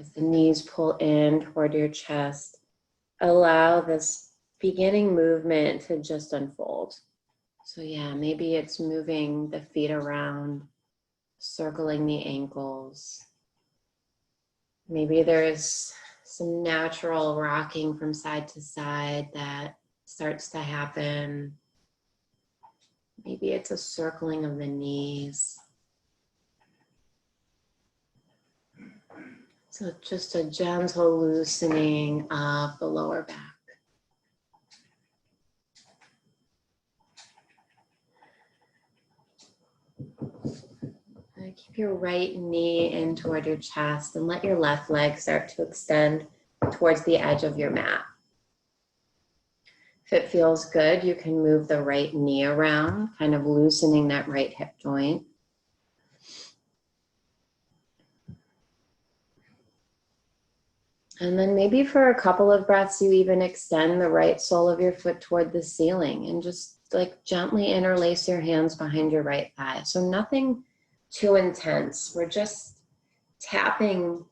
As the knees pull in toward your chest, allow this beginning movement to just unfold. So yeah, maybe it's moving the feet around, circling the ankles. Maybe there's some natural rocking from side to side that starts to happen. Maybe it's a circling of the knees. So just a gentle loosening of the lower back. Keep your right knee in toward your chest and let your left leg start to extend towards the edge of your mat. If it feels good, you can move the right knee around, kind of loosening that right hip joint. And then maybe for a couple of breaths, you even extend the right sole of your foot toward the ceiling and just like gently interlace your hands behind your right thigh. So nothing too intense. We're just tapping,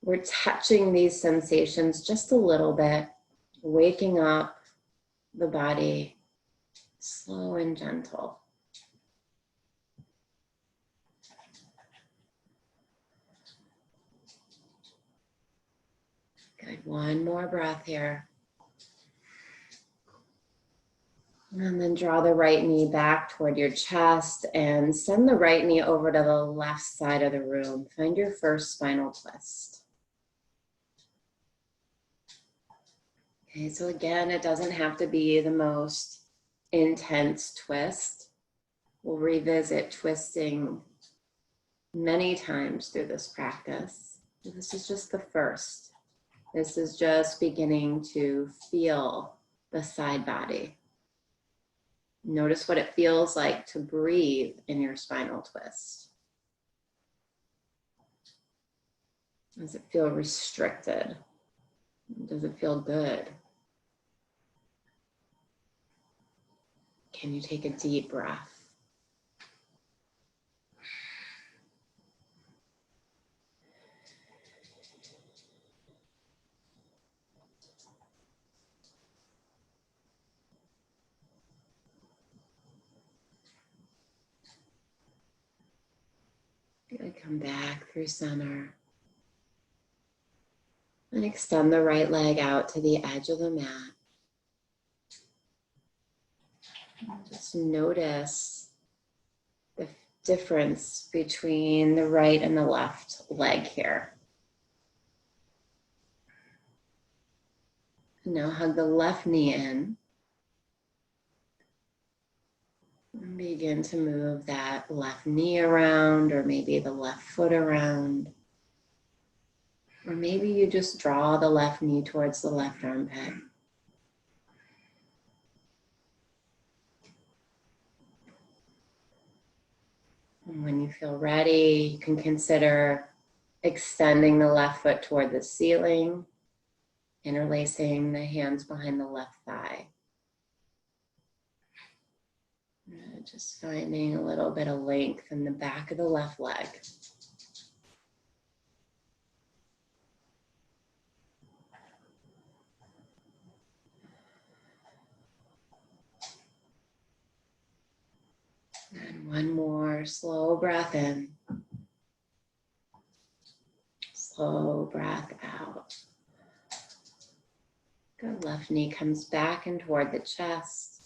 we're touching these sensations just a little bit, waking up the body, slow and gentle. Good, one more breath here. And then draw the right knee back toward your chest and send the right knee over to the left side of the room. Find your first spinal twist. Okay, so again, it doesn't have to be the most intense twist. We'll revisit twisting many times through this practice. This is just the first. This is just beginning to feel the side body. Notice what it feels like to breathe in your spinal twist. Does it feel restricted? Does it feel good? Can you take a deep breath? Good, come back through center. And extend the right leg out to the edge of the mat. Just notice the difference between the right and the left leg here. Now hug the left knee in. And begin to move that left knee around, or maybe the left foot around. Or maybe you just draw the left knee towards the left armpit. And when you feel ready, you can consider extending the left foot toward the ceiling, interlacing the hands behind the left thigh. Just finding a little bit of length in the back of the left leg. And one more slow breath in. Slow breath out. Good, left knee comes back and toward the chest.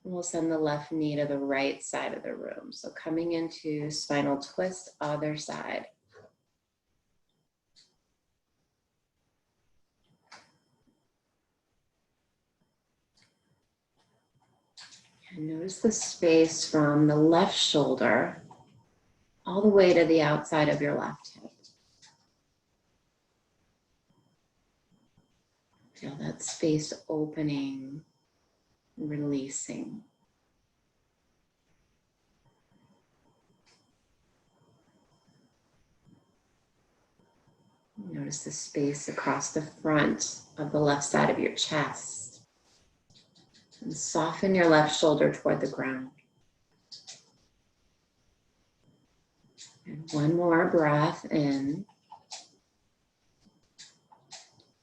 And we'll send the left knee to the right side of the room. So coming into spinal twist, other side. And notice the space from the left shoulder all the way to the outside of your left hip. Feel that space opening, releasing. Notice the space across the front of the left side of your chest. And soften your left shoulder toward the ground. And one more breath in.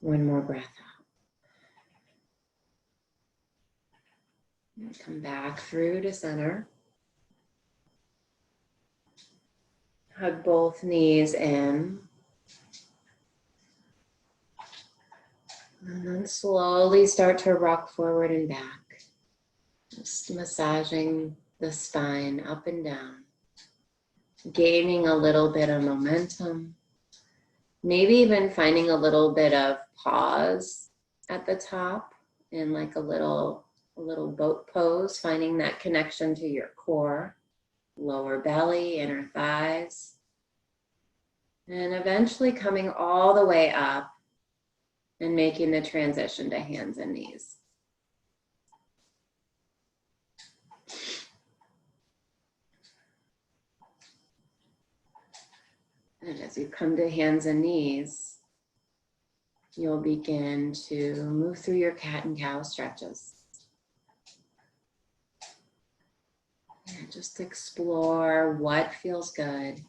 One more breath out. And come back through to center. Hug both knees in. And then slowly start to rock forward and back. Just massaging the spine up and down. Gaining a little bit of momentum. Maybe even finding a little bit of pause at the top in like a little boat pose, finding that connection to your core, lower belly, inner thighs. And eventually coming all the way up and making the transition to hands and knees. And as you come to hands and knees, you'll begin to move through your cat and cow stretches. And just explore what feels good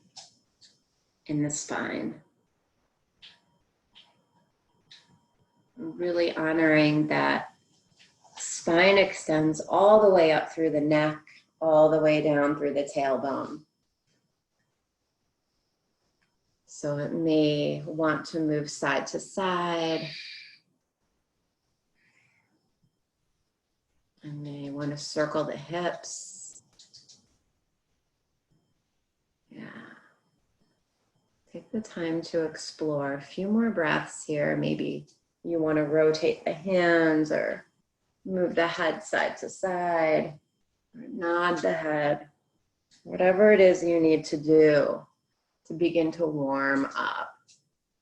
in the spine. Really honoring that spine extends all the way up through the neck, all the way down through the tailbone. So it may want to move side to side. I may want to circle the hips. Yeah. Take the time to explore a few more breaths here. Maybe you want to rotate the hands or move the head side to side, or nod the head. Whatever it is you need to do to begin to warm up,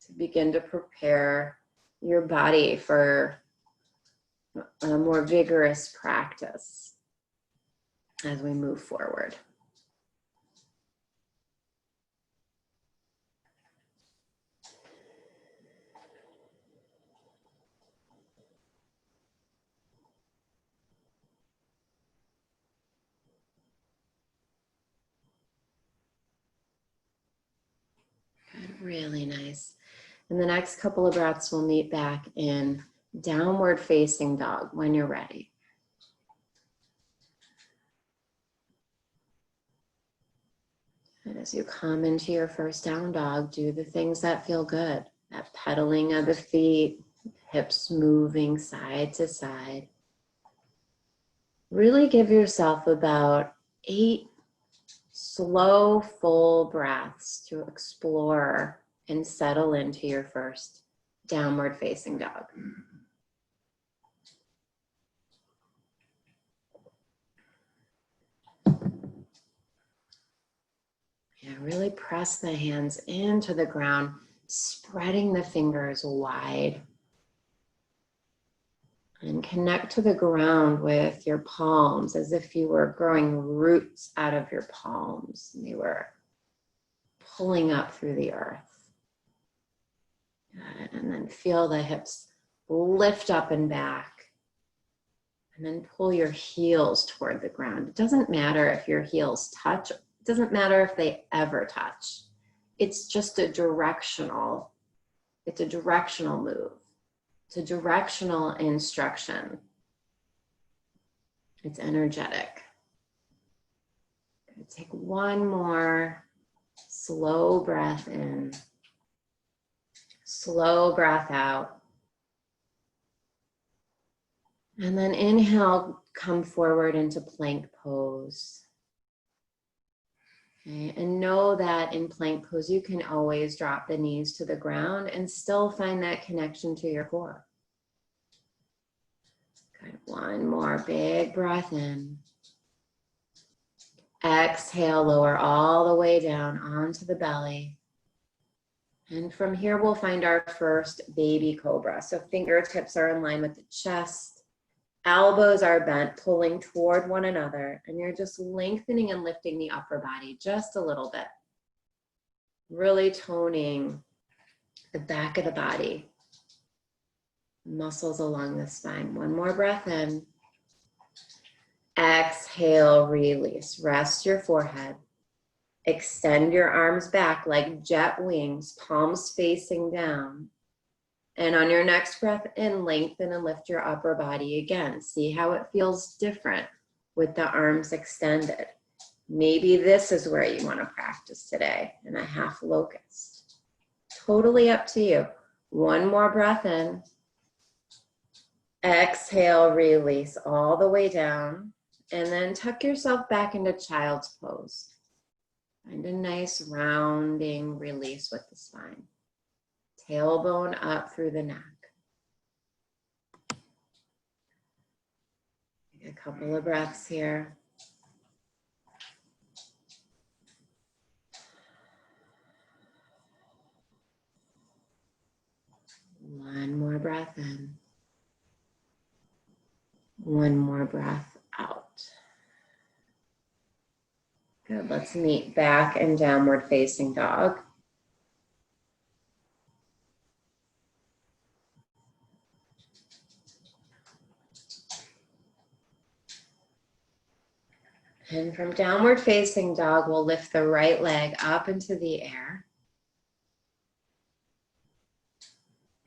to begin to prepare your body for a more vigorous practice as we move forward. Good, really nice. And the next couple of breaths we'll meet back in downward facing dog when you're ready. And as you come into your first down dog, do the things that feel good. That pedaling of the feet, hips moving side to side. Really give yourself about 8 slow, full breaths to explore and settle into your first downward facing dog. Yeah, really press the hands into the ground, spreading the fingers wide. And connect to the ground with your palms as if you were growing roots out of your palms. And you were pulling up through the earth. Good. And then feel the hips lift up and back. And then pull your heels toward the ground. It doesn't matter if your heels touch. It doesn't matter if they ever touch. It's just a directional move. It's a directional instruction. It's energetic. Take one more slow breath in, slow breath out. And then inhale, come forward into plank pose. Okay, and know that in plank pose, you can always drop the knees to the ground and still find that connection to your core. Good, one more big breath in. Exhale, lower all the way down onto the belly. And from here, we'll find our first baby cobra. So fingertips are in line with the chest. Elbows are bent, pulling toward one another, and you're just lengthening and lifting the upper body just a little bit. Really toning the back of the body, muscles along the spine. One more breath in. Exhale, release. Rest your forehead. Extend your arms back like jet wings, palms facing down. And on your next breath in, lengthen and lift your upper body again. See how it feels different with the arms extended. Maybe this is where you want to practice today in a half locust. Totally up to you. One more breath in. Exhale, release all the way down. And then tuck yourself back into child's pose. Find a nice rounding release with the spine. Tailbone up through the neck. Take a couple of breaths here. One more breath in. One more breath out. Good, let's meet back in downward facing dog. And from downward facing dog, we'll lift the right leg up into the air.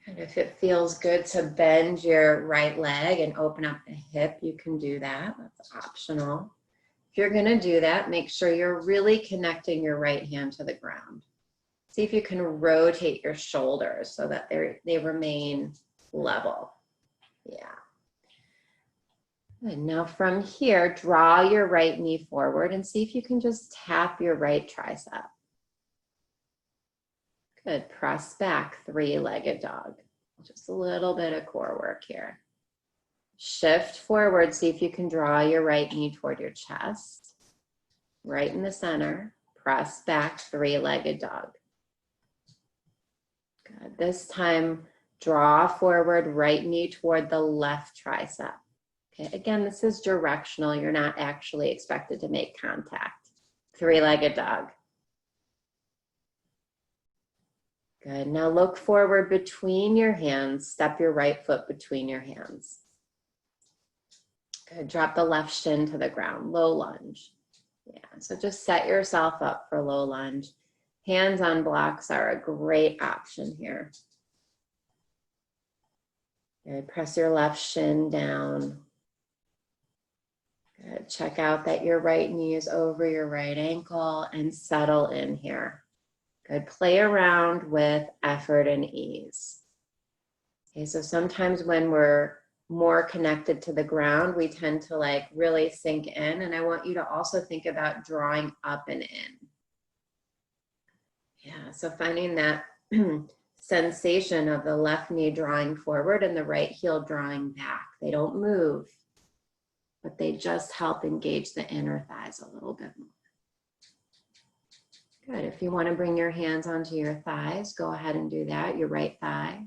And if it feels good to bend your right leg and open up the hip, you can do that. That's optional. If you're going to do that, make sure you're really connecting your right hand to the ground. See if you can rotate your shoulders so that they remain level. Yeah. Good. Now from here, draw your right knee forward and see if you can just tap your right tricep. Good. Press back, three-legged dog. Just a little bit of core work here. Shift forward, see if you can draw your right knee toward your chest. Right in the center. Press back, three-legged dog. Good. This time, draw forward, right knee toward the left tricep. Okay, again, this is directional. You're not actually expected to make contact. Three-legged dog. Good. Now look forward between your hands. Step your right foot between your hands. Good. Drop the left shin to the ground. Low lunge. Yeah, so just set yourself up for low lunge. Hands on blocks are a great option here. Good. Press your left shin down. Good. Check out that your right knee is over your right ankle and settle in here. Good. Play around with effort and ease. Okay, so sometimes when we're more connected to the ground, we tend to like really sink in. And I want you to also think about drawing up and in. Yeah, so finding that sensation of the left knee drawing forward and the right heel drawing back. They don't move, but they just help engage the inner thighs a little bit more. Good. If you want to bring your hands onto your thighs, go ahead and do that. Your right thigh.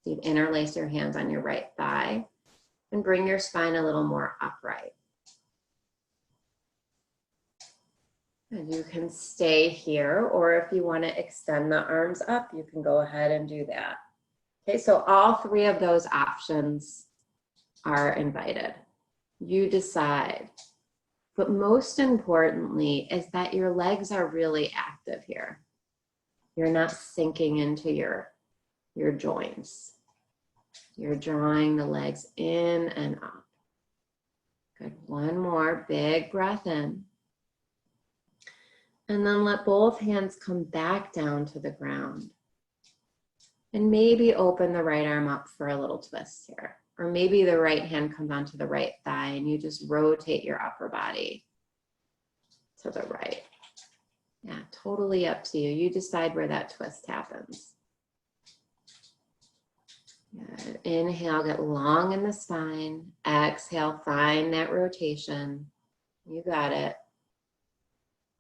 So you interlace your hands on your right thigh and bring your spine a little more upright. And you can stay here, or if you want to extend the arms up, you can go ahead and do that. Okay, so all three of those options are invited. You decide. But most importantly is that your legs are really active here. You're not sinking into your joints. You're drawing the legs in and up. Good. One more big breath in. And then let both hands come back down to the ground. And maybe open the right arm up for a little twist here. Or maybe the right hand comes onto the right thigh and you just rotate your upper body to the right. Yeah, totally up to you. You decide where that twist happens. Good. Inhale, get long in the spine. Exhale, find that rotation. You got it.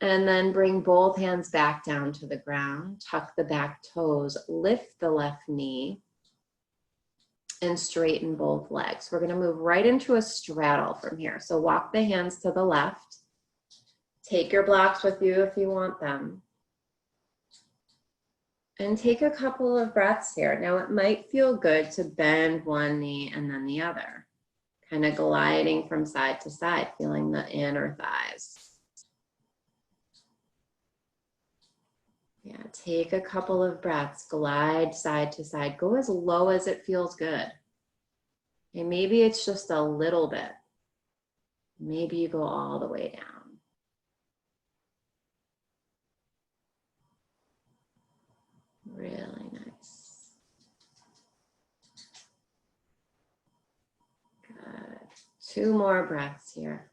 And then bring both hands back down to the ground. Tuck the back toes. Lift the left knee. And straighten both legs. We're going to move right into a straddle from here. So walk the hands to the left. Take your blocks with you if you want them. And take a couple of breaths here. Now it might feel good to bend one knee and then the other. Kind of gliding from side to side, feeling the inner thighs. Yeah, take a couple of breaths, glide side to side, go as low as it feels good. And maybe it's just a little bit. Maybe you go all the way down. Really nice. Good. 2 more breaths here.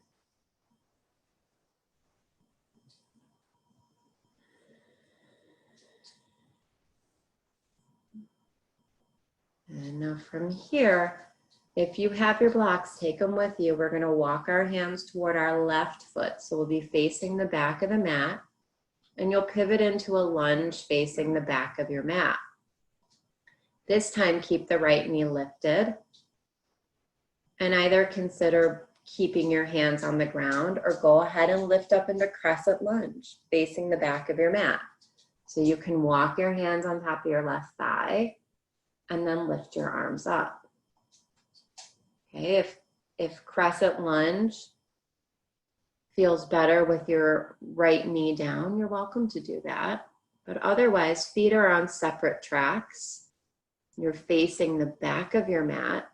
And now from here, if you have your blocks, take them with you. We're going to walk our hands toward our left foot. So we'll be facing the back of the mat. And you'll pivot into a lunge facing the back of your mat. This time, keep the right knee lifted. And either consider keeping your hands on the ground or go ahead and lift up into crescent lunge facing the back of your mat. So you can walk your hands on top of your left thigh and then lift your arms up. Okay, if crescent lunge feels better with your right knee down, you're welcome to do that. But otherwise, feet are on separate tracks. You're facing the back of your mat.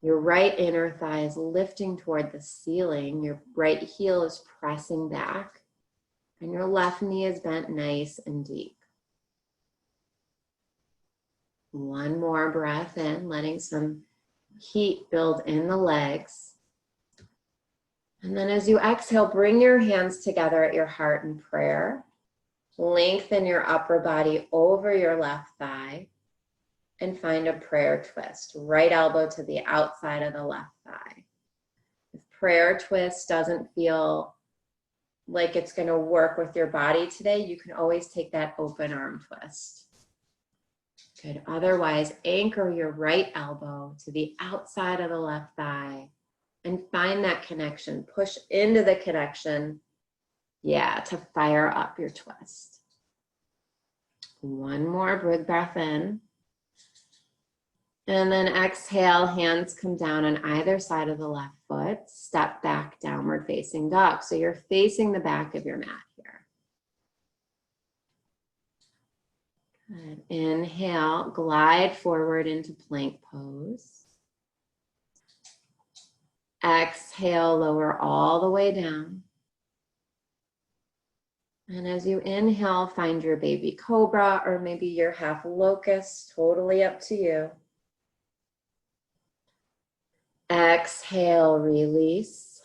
Your right inner thigh is lifting toward the ceiling. Your right heel is pressing back. And your left knee is bent nice and deep. One more breath in, letting some heat build in the legs. And then as you exhale, bring your hands together at your heart in prayer. Lengthen your upper body over your left thigh and find a prayer twist. Right elbow to the outside of the left thigh. If prayer twist doesn't feel like it's going to work with your body today, you can always take that open arm twist. Good. Otherwise, anchor your right elbow to the outside of the left thigh and find that connection. Push into the connection, to fire up your twist. One more big breath in. And then exhale, hands come down on either side of the left foot. Step back, downward facing dog. So you're facing the back of your mat here. Good. Inhale, glide forward into plank pose. Exhale, lower all the way down. And as you inhale, find your baby cobra or maybe your half locust, totally up to you. Exhale, release.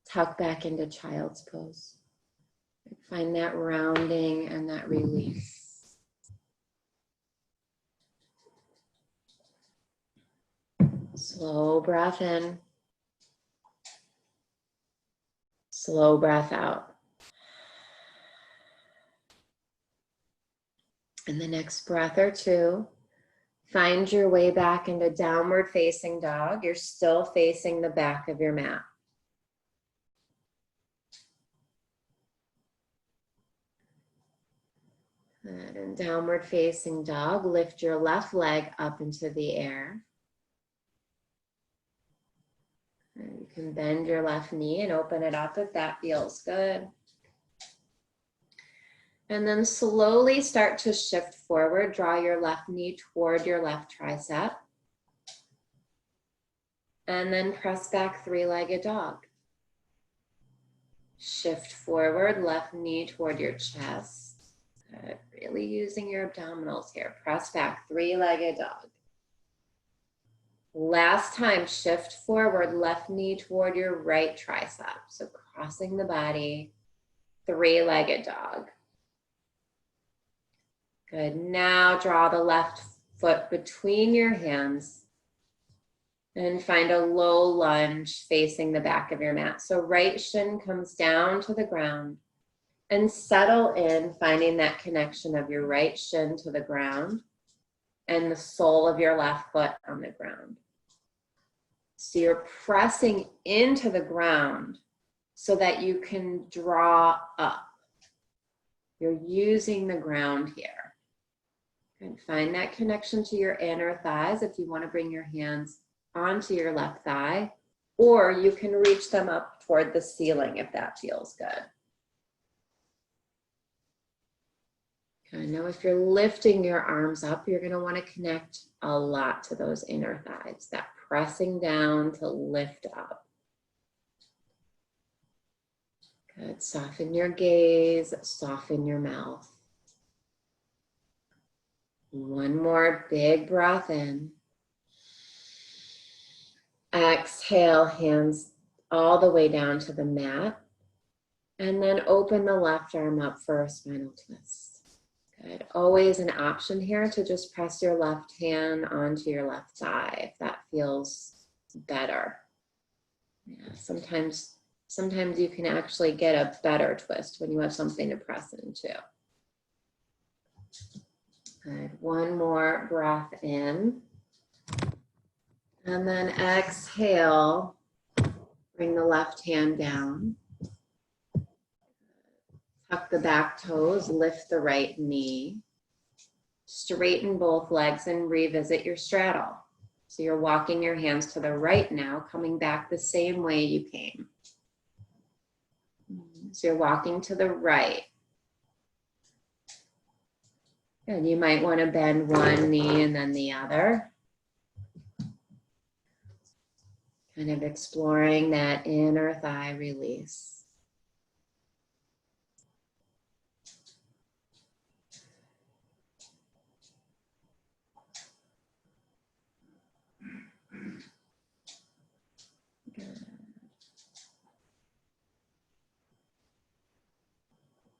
Tuck back into child's pose. Find that rounding and that release. Slow breath in. Slow breath out. And the next breath or two, find your way back into downward facing dog. You're still facing the back of your mat. Good. And downward facing dog, lift your left leg up into the air. And you can bend your left knee and open it up if that feels good. And then slowly start to shift forward. Draw your left knee toward your left tricep. And then press back, three-legged dog. Shift forward, left knee toward your chest. Good. Really using your abdominals here. Press back, three-legged dog. Last time, shift forward, left knee toward your right tricep. So crossing the body, three-legged dog. Good. Now draw the left foot between your hands and find a low lunge facing the back of your mat. So right shin comes down to the ground and settle in, finding that connection of your right shin to the ground and the sole of your left foot on the ground. So you're pressing into the ground so that you can draw up. You're using the ground here. And find that connection to your inner thighs if you want to bring your hands onto your left thigh, or you can reach them up toward the ceiling if that feels good. Okay, now if you're lifting your arms up, you're going to want to connect a lot to those inner thighs, that pressing down to lift up. Good. Soften your gaze, soften your mouth. One more big breath in. Exhale, hands all the way down to the mat. And then open the left arm up for a spinal twist. Good. Always an option here to just press your left hand onto your left thigh if that feels better. Yeah, sometimes you can actually get a better twist when you have something to press into. Good. One more breath in. And then exhale, bring the left hand down. Tuck the back toes, lift the right knee. Straighten both legs and revisit your straddle. So you're walking your hands to the right now, coming back the same way you came. So you're walking to the right. And you might want to bend one knee and then the other. Kind of exploring that inner thigh release. Good.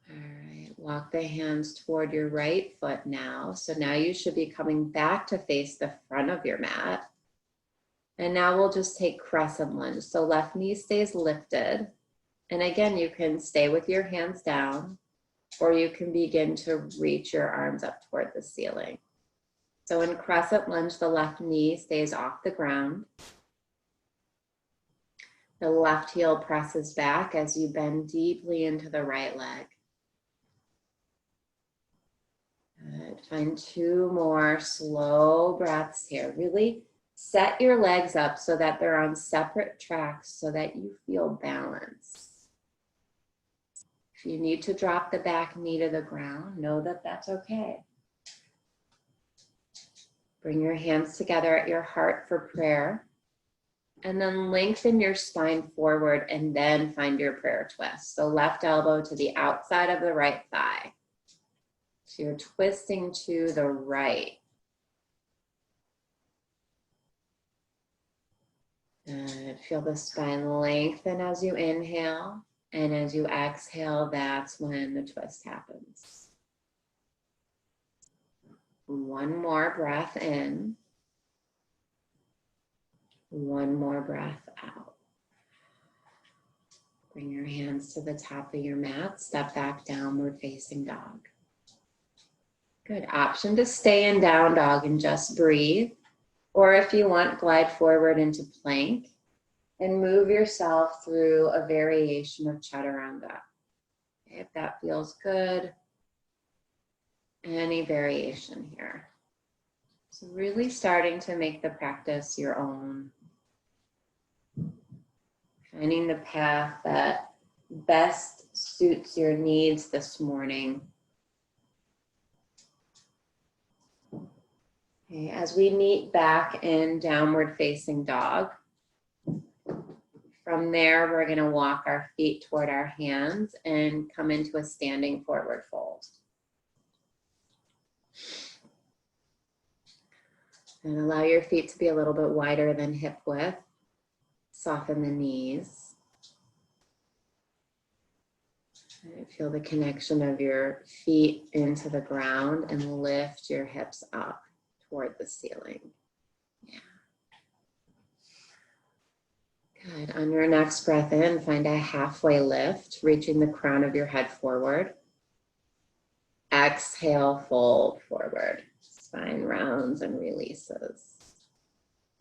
All right, walk the hands toward your right foot now. So now you should be coming back to face the front of your mat. And now we'll just take crescent lunge. So left knee stays lifted. And again, you can stay with your hands down, or you can begin to reach your arms up toward the ceiling. So in crescent lunge, the left knee stays off the ground. The left heel presses back as you bend deeply into the right leg. Good. Find two more slow breaths here. Really set your legs up so that they're on separate tracks so that you feel balance. If you need to drop the back knee to the ground, know that that's okay. Bring your hands together at your heart for prayer. And then lengthen your spine forward and then find your prayer twist. So left elbow to the outside of the right thigh. So you're twisting to the right. Good. Feel the spine lengthen as you inhale. And as you exhale, that's when the twist happens. One more breath in. One more breath out. Bring your hands to the top of your mat. Step back, downward facing dog. Good. Option to stay in down dog and just breathe. Or if you want, glide forward into plank and move yourself through a variation of chaturanga. Okay, if that feels good, any variation here. So really starting to make the practice your own. Finding the path that best suits your needs this morning. Okay, as we meet back in downward facing dog, from there we're going to walk our feet toward our hands and come into a standing forward fold. And allow your feet to be a little bit wider than hip width. Soften the knees. And feel the connection of your feet into the ground and lift your hips up toward the ceiling. Yeah. Good. On your next breath in, find a halfway lift, reaching the crown of your head forward. Exhale, fold forward. Spine rounds and releases.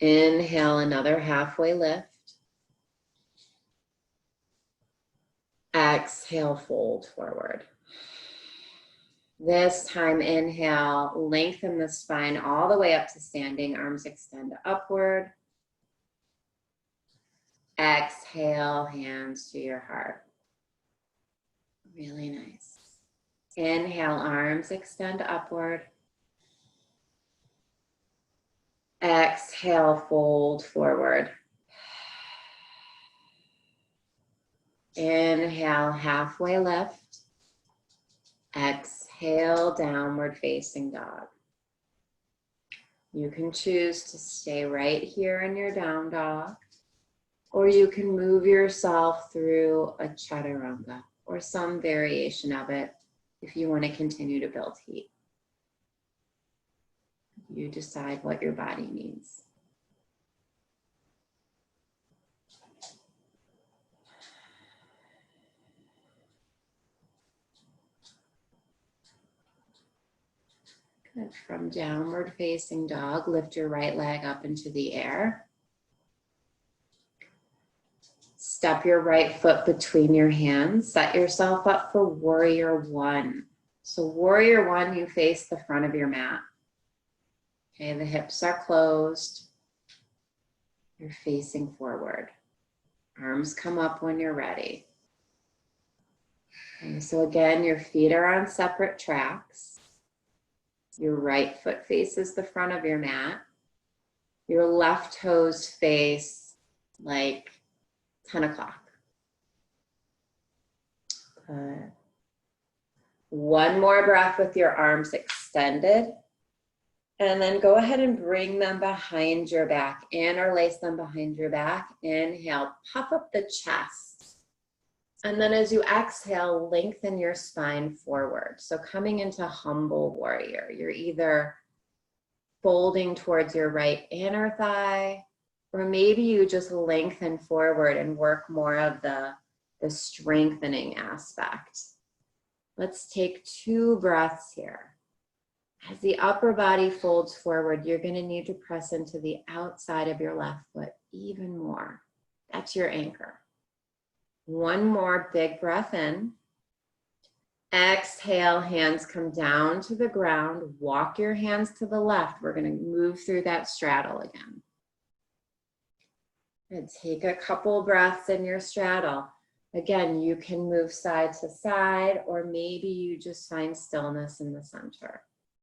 Inhale, another halfway lift. Exhale, fold forward. This time, inhale, lengthen the spine all the way up to standing, arms extend upward. Exhale, hands to your heart. Really nice. Inhale, arms extend upward. Exhale, fold forward. Inhale, halfway lift. Exhale, downward facing dog. You can choose to stay right here in your down dog, or you can move yourself through a chaturanga or some variation of it if you want to continue to build heat. You decide what your body needs. Good. From downward facing dog, lift your right leg up into the air. Step your right foot between your hands. Set yourself up for warrior one. So warrior one, you face the front of your mat. Okay, the hips are closed. You're facing forward. Arms come up when you're ready. Okay, so again, your feet are on separate tracks. Your right foot faces the front of your mat. Your left toes face like 10 o'clock. Good. One more breath with your arms extended. And then go ahead and bring them behind your back. Interlace them behind your back. Inhale, puff up the chest. And then as you exhale, lengthen your spine forward. So coming into humble warrior, you're either folding towards your right inner thigh, or maybe you just lengthen forward and work more of the strengthening aspect. Let's take 2 breaths here. As the upper body folds forward, you're going to need to press into the outside of your left foot even more. That's your anchor. One more big breath in. Exhale, hands come down to the ground. Walk your hands to the left. We're going to move through that straddle again. And take a couple breaths in your straddle. Again, you can move side to side, or maybe you just find stillness in the center.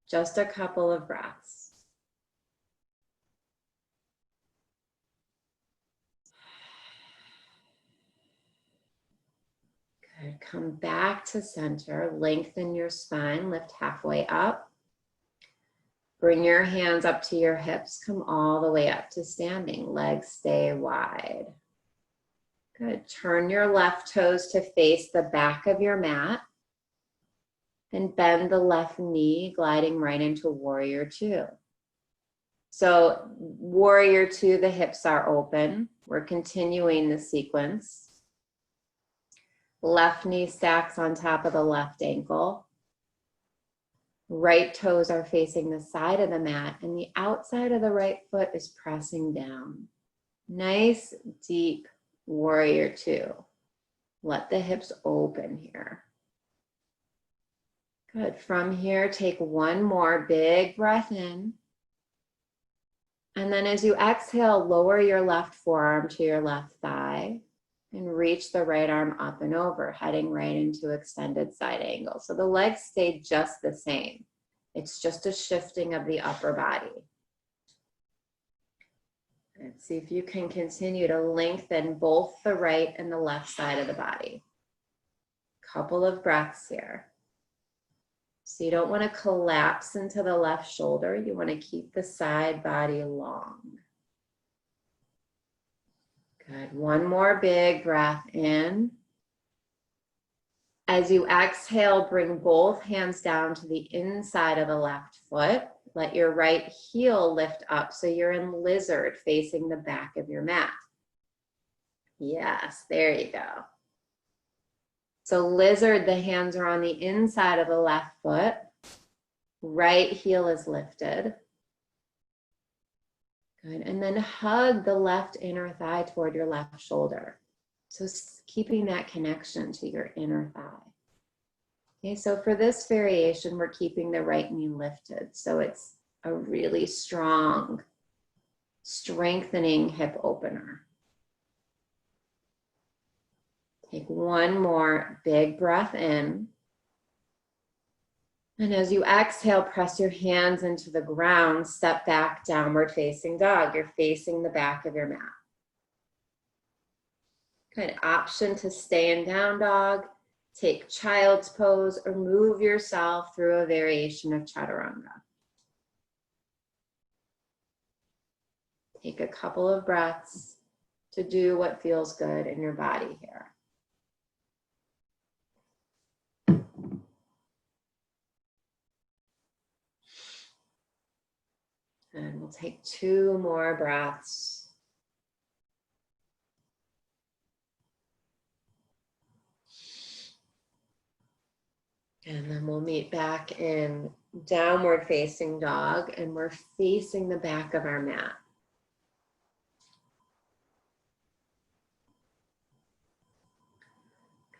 Just a couple of breaths. Good. Come back to center. Lengthen your spine. Lift halfway up. Bring your hands up to your hips. Come all the way up to standing. Legs stay wide. Good. Turn your left toes to face the back of your mat. And bend the left knee, gliding right into warrior two. So warrior two, the hips are open. We're continuing the sequence. Left knee stacks on top of the left ankle. Right toes are facing the side of the mat, and the outside of the right foot is pressing down. Nice, deep warrior two. Let the hips open here. Good. From here, take one more big breath in. And then as you exhale, lower your left forearm to your left thigh and reach the right arm up and over, heading right into extended side angle. So the legs stay just the same. It's just a shifting of the upper body. Let's see if you can continue to lengthen both the right and the left side of the body. Couple of breaths here. So you don't want to collapse into the left shoulder. You want to keep the side body long. Good. One more big breath in. As you exhale, bring both hands down to the inside of the left foot. Let your right heel lift up so you're in lizard facing the back of your mat. Yes, there you go. So lizard, the hands are on the inside of the left foot. Right heel is lifted. Good. And then hug the left inner thigh toward your left shoulder. So keeping that connection to your inner thigh. Okay, so for this variation, we're keeping the right knee lifted. So it's a really strong, strengthening hip opener. Take one more big breath in. And as you exhale, press your hands into the ground, step back, downward facing dog. You're facing the back of your mat. Good option to stay in down dog, take child's pose, or move yourself through a variation of chaturanga. Take a couple of breaths to do what feels good in your body here. And we'll take 2 more breaths. And then we'll meet back in downward facing dog, and we're facing the back of our mat.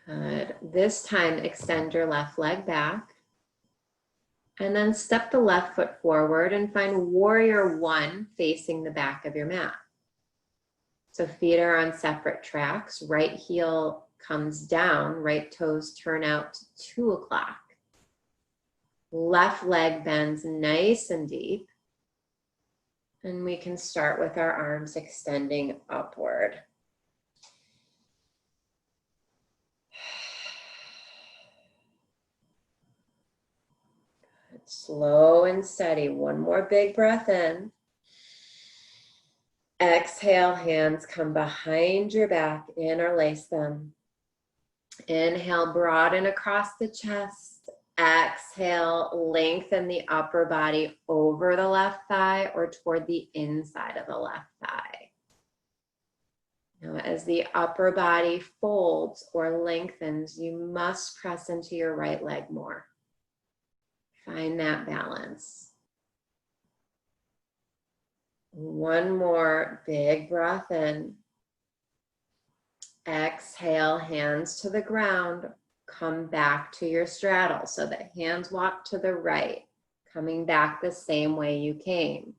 Good. This time, extend your left leg back. And then step the left foot forward and find warrior 1 facing the back of your mat. So feet are on separate tracks. Right heel comes down, right toes turn out to 2 o'clock. Left leg bends nice and deep. And we can start with our arms extending upward. Slow and steady. 1 more big breath in. Exhale, hands come behind your back, interlace them. Inhale, broaden across the chest. Exhale, lengthen the upper body over the left thigh or toward the inside of the left thigh. Now, as the upper body folds or lengthens, you must press into your right leg more. Find that balance. 1 more big breath in. Exhale, hands to the ground. Come back to your straddle so that hands walk to the right, coming back the same way you came.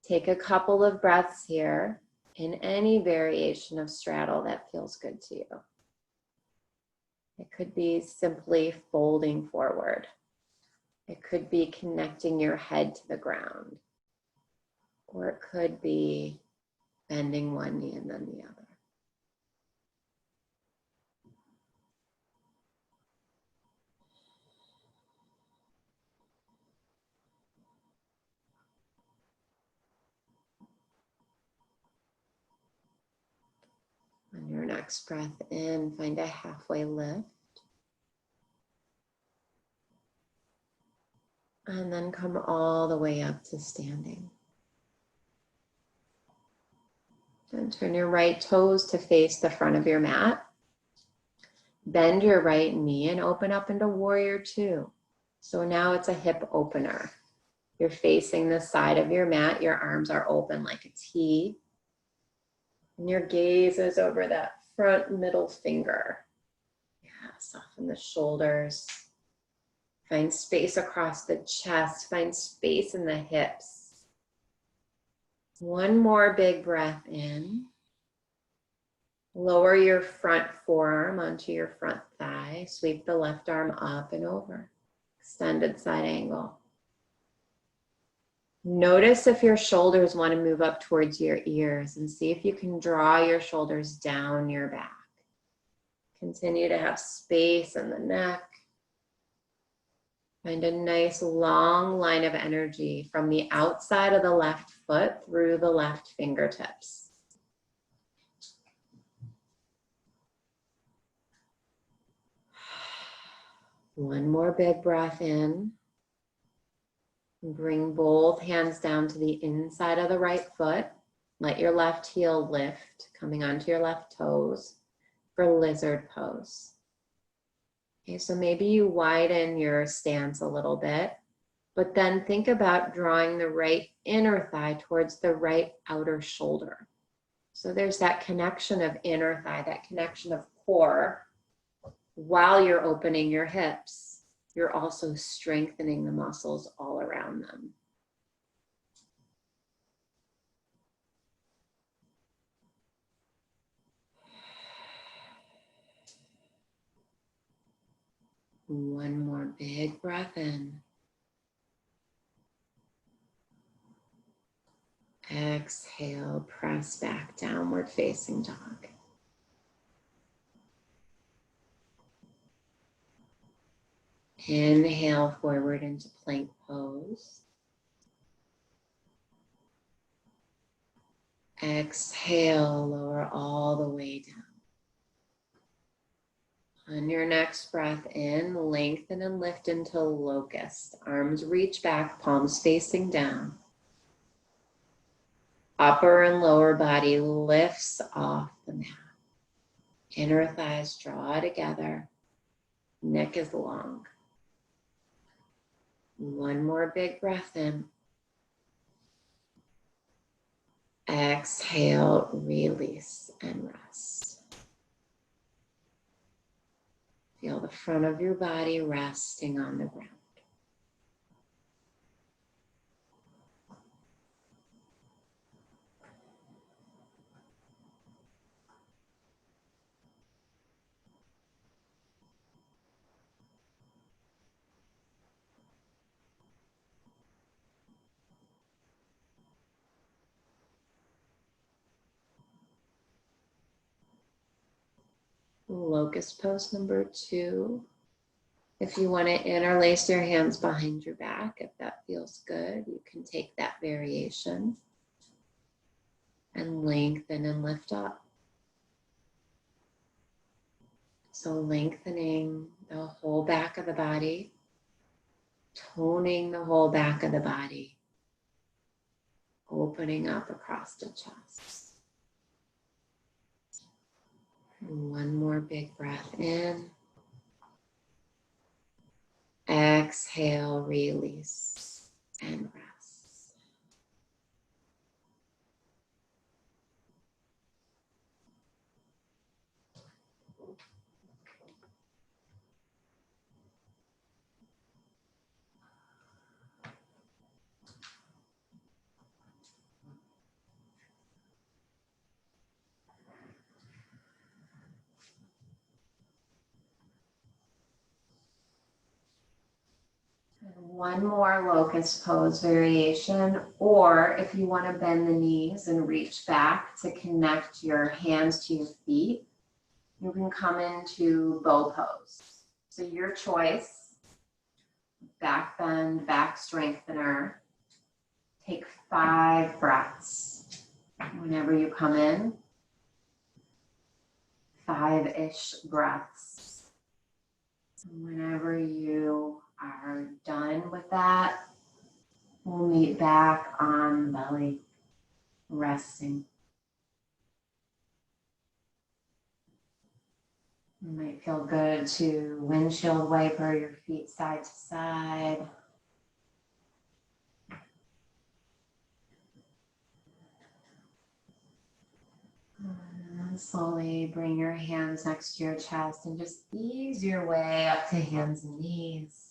Take a couple of breaths here in any variation of straddle that feels good to you. It could be simply folding forward. It could be connecting your head to the ground. Or it could be bending one knee and then the other. On your next breath in, find a halfway lift. And then come all the way up to standing. And turn your right toes to face the front of your mat. Bend your right knee and open up into warrior 2. So now it's a hip opener. You're facing the side of your mat. Your arms are open like a T. And your gaze is over that front middle finger. Yeah, soften the shoulders. Find space across the chest. Find space in the hips. 1 more big breath in. Lower your front forearm onto your front thigh. Sweep the left arm up and over. Extended side angle. Notice if your shoulders want to move up towards your ears and see if you can draw your shoulders down your back. Continue to have space in the neck. Find a nice long line of energy from the outside of the left foot through the left fingertips. One more big breath in. Bring both hands down to the inside of the right foot. Let your left heel lift, coming onto your left toes for lizard pose. Okay, so maybe you widen your stance a little bit, but then think about drawing the right inner thigh towards the right outer shoulder. So there's that connection of inner thigh, that connection of core. While you're opening your hips, you're also strengthening the muscles all around them. One more big breath in. Exhale, press back, downward facing dog. Inhale forward into plank pose. Exhale, lower all the way down. On your next breath in, lengthen and lift into locust. Arms reach back, palms facing down. Upper and lower body lifts off the mat. Inner thighs draw together. Neck is long. One more big breath in. Exhale, release and rest. Feel the front of your body resting on the ground. Locust pose number 2. If you want to interlace your hands behind your back, if that feels good, you can take that variation and lengthen and lift up. So lengthening the whole back of the body, toning the whole back of the body, opening up across the chest. And one more big breath in. Exhale, release, and rest. One more locust pose variation, or if you want to bend the knees and reach back to connect your hands to your feet, you can come into bow pose. So your choice, back bend, back strengthener. Take 5 breaths whenever you come in. 5-ish breaths. And whenever you are done with that, we'll meet back on belly, resting. It might feel good to windshield wiper your feet side to side. And slowly bring your hands next to your chest and just ease your way up to hands and knees.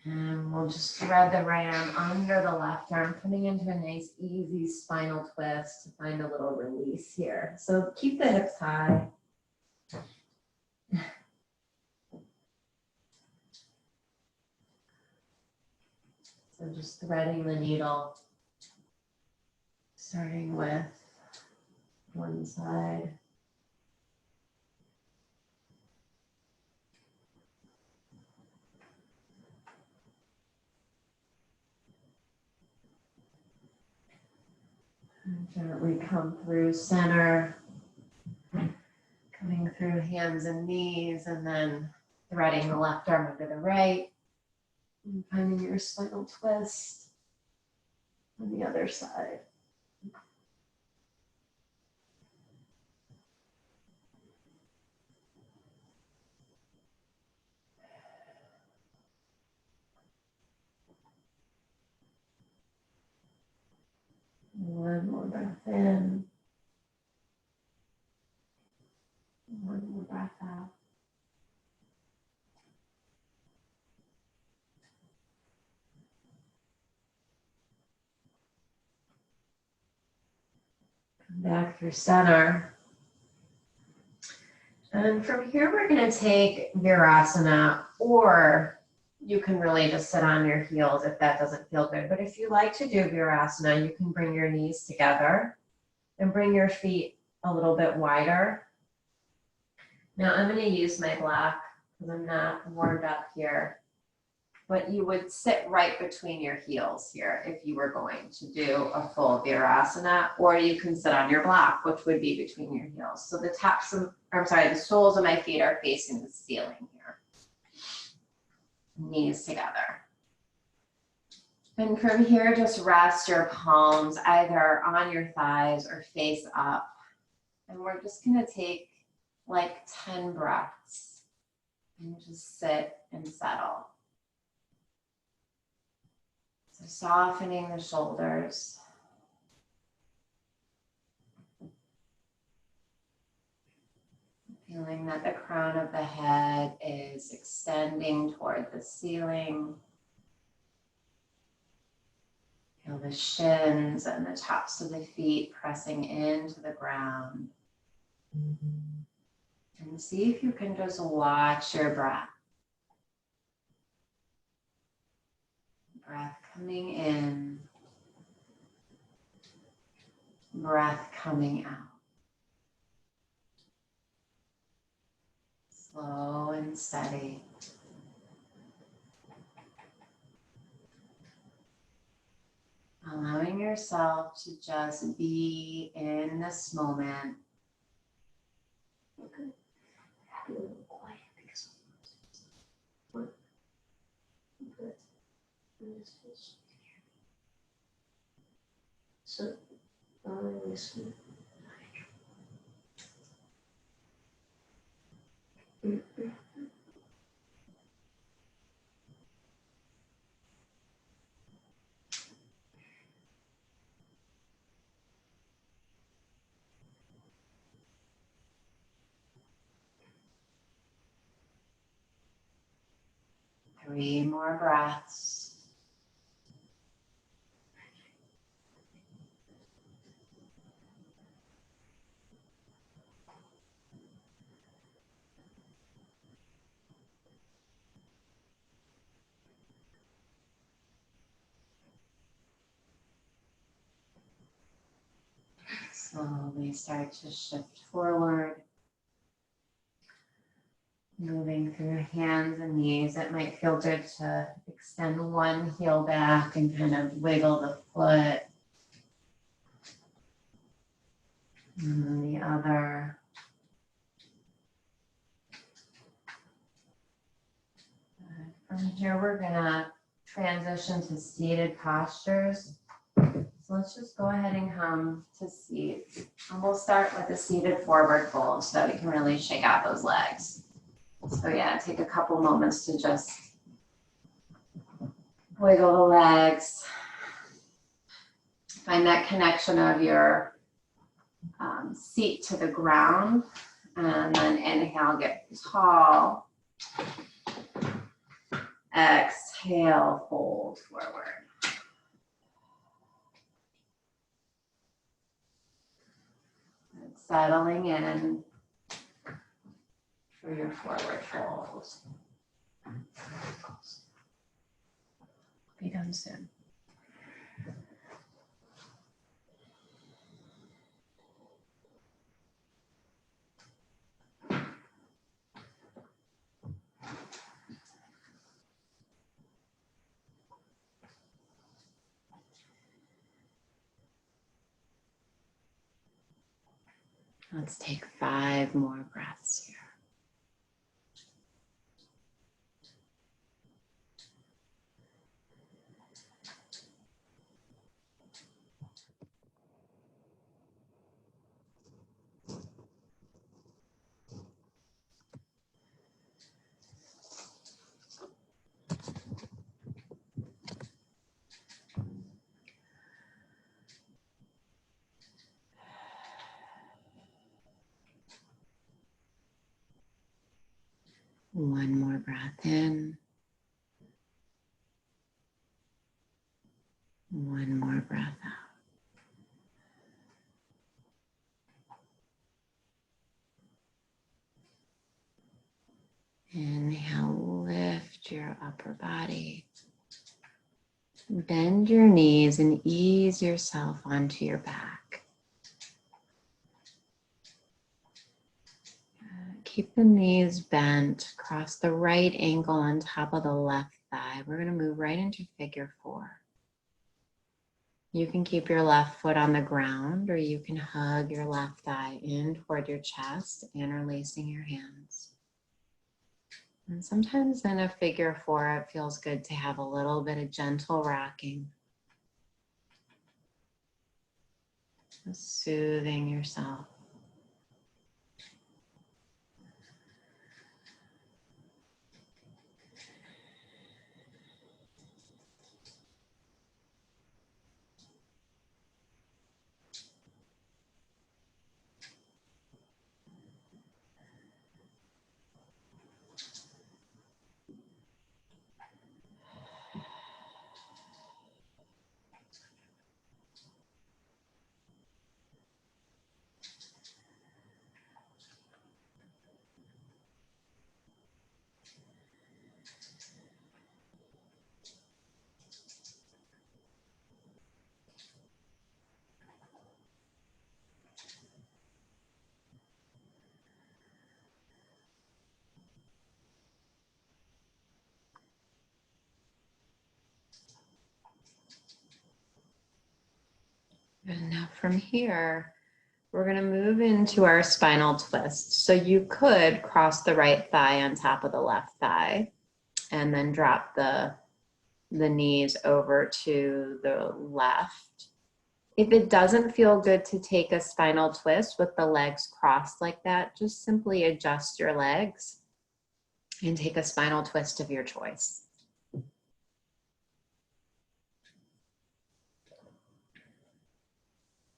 And we'll just thread the right arm under the left arm, coming into a nice easy spinal twist to find a little release here. So keep the hips high. So just threading the needle, starting with one side. And gently come through center, coming through hands and knees, and then threading the left arm under the right, and finding your spinal twist on the other side. One more breath in. One more breath out. Come back through center. And from here, we're going to take Virasana, or you can really just sit on your heels if that doesn't feel good. But if you like to do Virasana, you can bring your knees together and bring your feet a little bit wider. Now I'm going to use my block because I'm not warmed up here. But you would sit right between your heels here if you were going to do a full Virasana, or you can sit on your block, which would be between your heels. So the the soles of my feet are facing the ceiling here. Knees together. And from here, just rest your palms either on your thighs or face up. And we're just gonna take like 10 breaths and just sit and settle. So softening the shoulders. Feeling that the crown of the head is extending toward the ceiling. Feel the shins and the tops of the feet pressing into the ground. And see if you can just watch your breath. Breath coming in, breath coming out. Slow and steady. Allowing yourself to just be in this moment. Okay. Be a little quiet because what? Good. And this feels so I listen. Mm-hmm. 3 more breaths. Slowly start to shift forward. Moving through your hands and knees. It might feel good to extend one heel back and kind of wiggle the foot. And then the other. From here, we're gonna transition to seated postures. So let's just go ahead and come to seat. And we'll start with a seated forward fold so that we can really shake out those legs. So yeah, take a couple moments to just wiggle the legs. Find that connection of your seat to the ground. And then inhale, get tall. Exhale, fold forward. And settling in for your forward fold. Be done soon. Let's take 5 more breaths here. One more breath in. One more breath out. lift your upper body. Bend your knees and ease yourself onto your back. Keep the knees bent, cross the right ankle on top of the left thigh. We're going to move right into figure 4. You can keep your left foot on the ground, or you can hug your left thigh in toward your chest, interlacing your hands. And sometimes in a figure 4, it feels good to have a little bit of gentle rocking. Just soothing yourself. And now from here, we're going to move into our spinal twist. So you could cross the right thigh on top of the left thigh and then drop the knees over to the left. If it doesn't feel good to take a spinal twist with the legs crossed like that, just simply adjust your legs and take a spinal twist of your choice.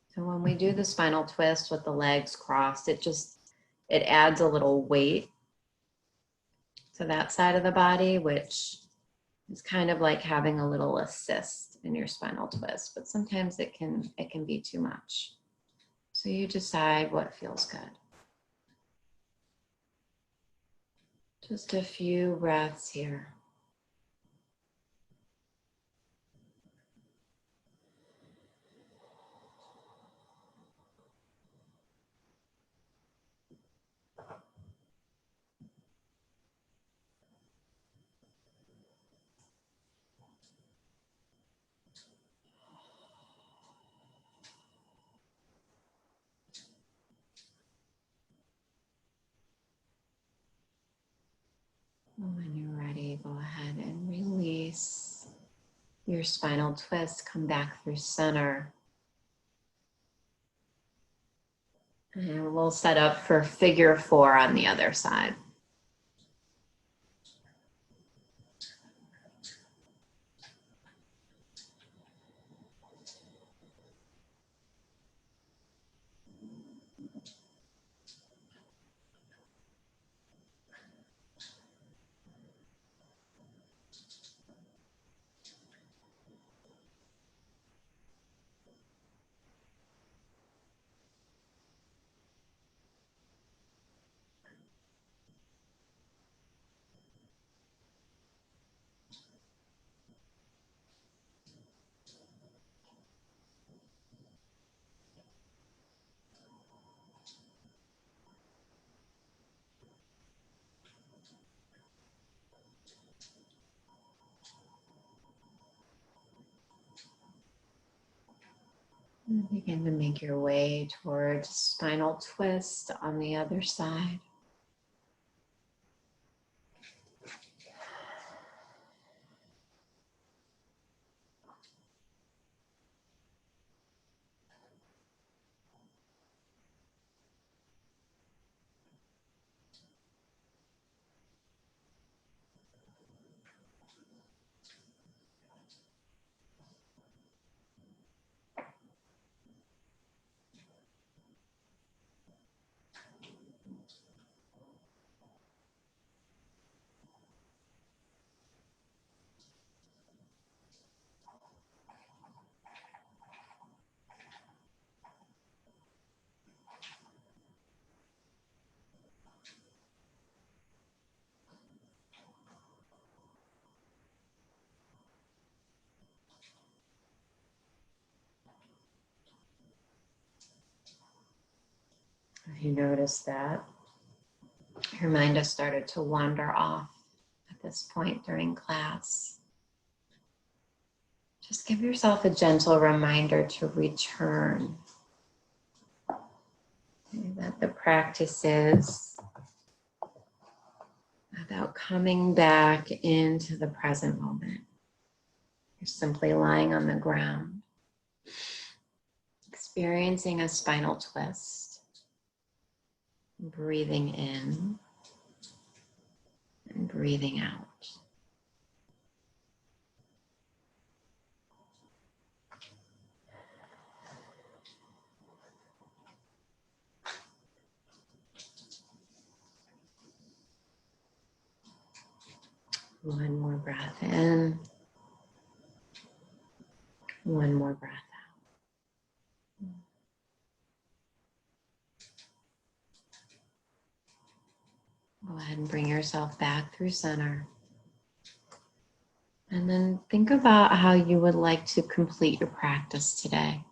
So when we do the spinal twist with the legs crossed, it adds a little weight to that side of the body, which is kind of like having a little assist in your spinal twist, but sometimes it can be too much. So you decide what feels good. Just a few breaths here. When you're ready, go ahead and release your spinal twist. Come back through center. And we'll set up for figure 4 on the other side. And begin to make your way towards spinal twist on the other side. You notice that your mind has started to wander off at this point during class. Just give yourself a gentle reminder to return. That the practice is about coming back into the present moment. You're simply lying on the ground, experiencing a spinal twist, breathing in and breathing out. One more breath in. One more breath out. Go ahead and bring yourself back through center. And then think about how you would like to complete your practice today.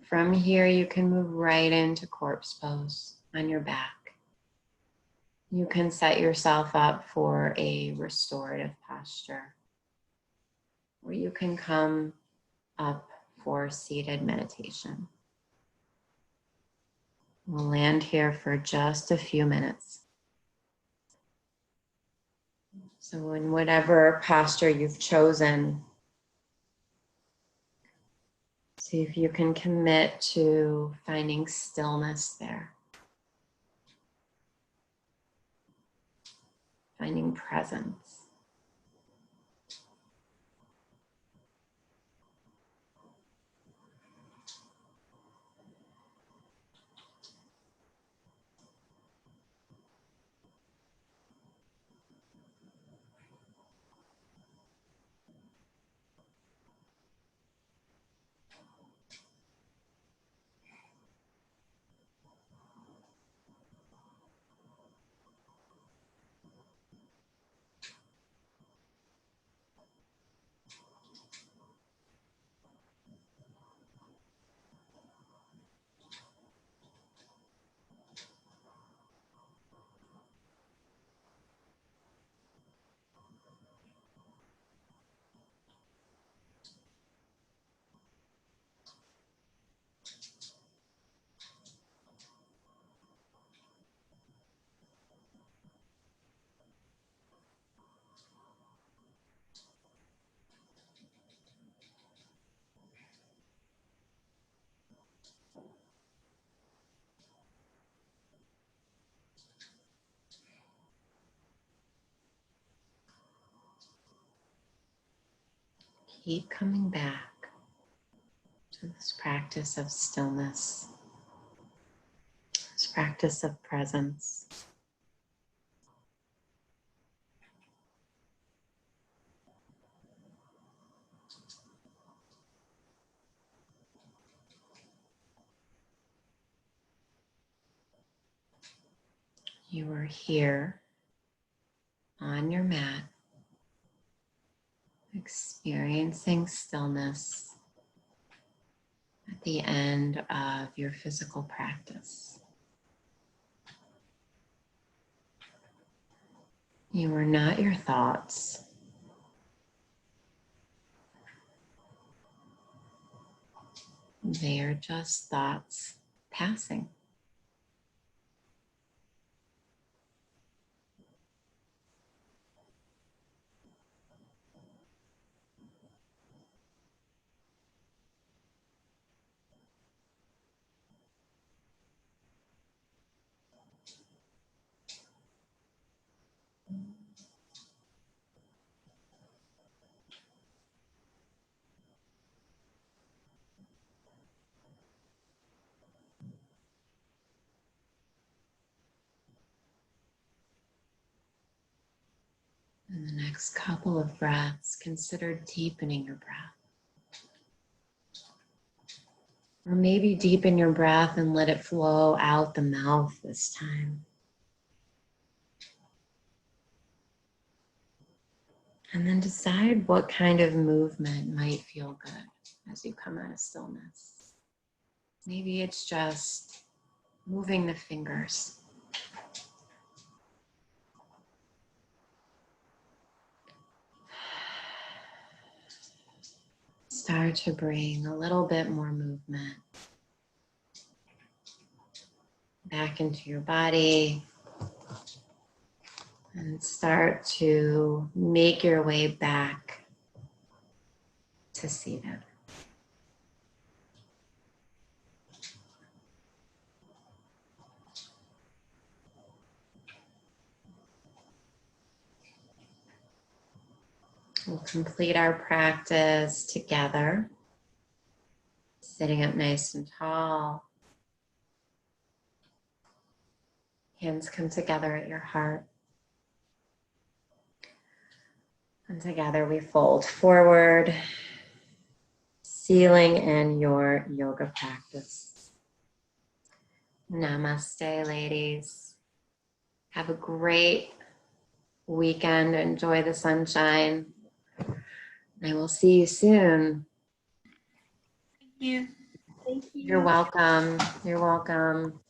From here, you can move right into corpse pose on your back. You can set yourself up for a restorative posture, or you can come up for seated meditation. We'll land here for just a few minutes. So in whatever posture you've chosen, see if you can commit to finding stillness there. Finding presence. Keep coming back to this practice of stillness, this practice of presence. You are here on your mat, experiencing stillness at the end of your physical practice. You are not your thoughts. They are just thoughts passing. In the next couple of breaths, consider deepening your breath. Or maybe deepen your breath and let it flow out the mouth this time. And then decide what kind of movement might feel good as you come out of stillness. Maybe it's just moving the fingers. Start to bring a little bit more movement back into your body and start to make your way back to seated. We'll complete our practice together, sitting up nice and tall. Hands come together at your heart. And together we fold forward, sealing in your yoga practice. Namaste, ladies. Have a great weekend. Enjoy the sunshine. I will see you soon. Thank you. Thank you. You're welcome. You're welcome.